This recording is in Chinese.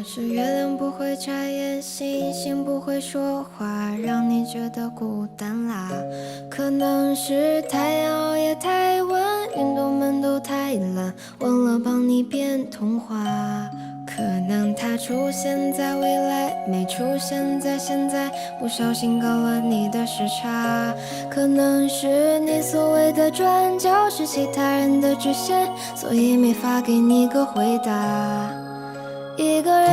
是月亮不会眨眼，星星不会说话，让你觉得孤单啦。可能是太阳熬夜太晚，运动们都太懒，忘了帮你编童话。可能它出现在未来，没出现在现在，不小心搞了你的时差。可能是你所谓的转角是其他人的局限，所以没法给你个回答。一个人